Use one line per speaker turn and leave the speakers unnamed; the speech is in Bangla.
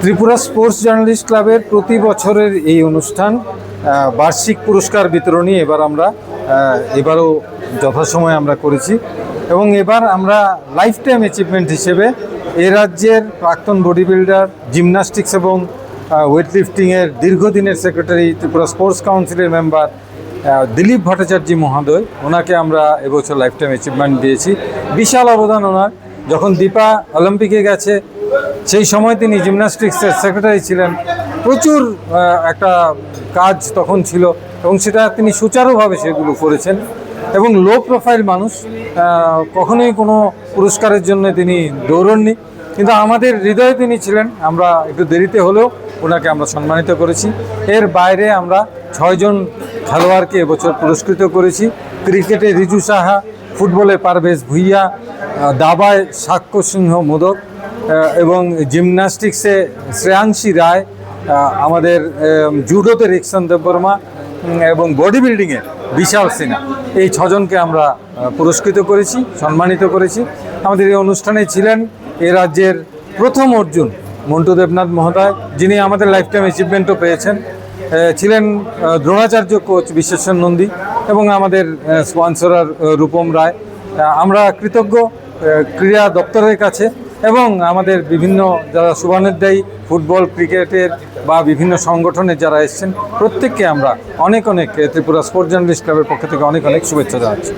ত্রিপুরা স্পোর্টস জার্নালিস্ট ক্লাবের প্রতি বছরের এই অনুষ্ঠান বার্ষিক পুরস্কার বিতরণী এবারও যথাসময়ে আমরা করেছি এবং এবার আমরা লাইফ টাইম অ্যাচিভমেন্ট হিসেবে এ রাজ্যের প্রাক্তন বডি বিল্ডার, জিমন্যাস্টিক্স এবং ওয়েট লিফটিংয়ের দীর্ঘদিনের সেক্রেটারি, ত্রিপুরা স্পোর্টস কাউন্সিলের মেম্বার দিলীপ ভট্টাচার্য মহোদয়, ওনাকে আমরা এবছর লাইফ টাইম অ্যাচিভমেন্ট দিয়েছি। বিশাল অবদান ওনার। যখন দীপা অলিম্পিকে গেছে সেই সময় তিনি জিমন্যাস্টিক্সের সেক্রেটারি ছিলেন। প্রচুর একটা কাজ তখন ছিল এবং সেটা তিনি সুচারুভাবে সেগুলো করেছেন এবং লো প্রোফাইল মানুষ, কখনোই কোনো পুরস্কারের জন্য তিনি দৌড়ননি, কিন্তু আমাদের হৃদয়ে তিনি ছিলেন। আমরা একটু দেরিতে হলেও ওনাকে আমরা সম্মানিত করেছি। এর বাইরে আমরা 6 জন খেলোয়াড়কে এবছর পুরস্কৃত করেছি। ক্রিকেটে রিজু সাহা, ফুটবলে পারভেজ ভুইয়া, দাবায় সাক্ষ্য সিংহ মোদক এবং জিমন্যাস্টিক্সে শ্রেয়াংশী রায়, আমাদের জুডোতে রিক্সন দেববর্মা এবং বডি বিল্ডিংয়ে বিশাল সিনহা, এই 6 জনকে আমরা পুরস্কৃত করেছি, সম্মানিত করেছি। আমাদের এই অনুষ্ঠানে ছিলেন এ রাজ্যের প্রথম অর্জুন মন্টু দেবনাথ মহোদয়, যিনি আমাদের লাইফ টাইম অ্যাচিভমেন্টও পেয়েছেন। ছিলেন দ্রোণাচার্য কোচ বিশ্বেশ্বর নন্দী এবং আমাদের স্পন্সরার রূপম রায়। আমরা কৃতজ্ঞ ক্রীড়া দপ্তরের কাছে এবং আমাদের বিভিন্ন যারা শুভানুধ্যায়ী ফুটবল, ক্রিকেটের বা বিভিন্ন সংগঠনের যারা এসেছেন প্রত্যেককে আমরা অনেক ত্রিপুরা স্পোর্টস জার্নালিস্ট ক্লাবের পক্ষ থেকে অনেক শুভেচ্ছা জানাচ্ছি।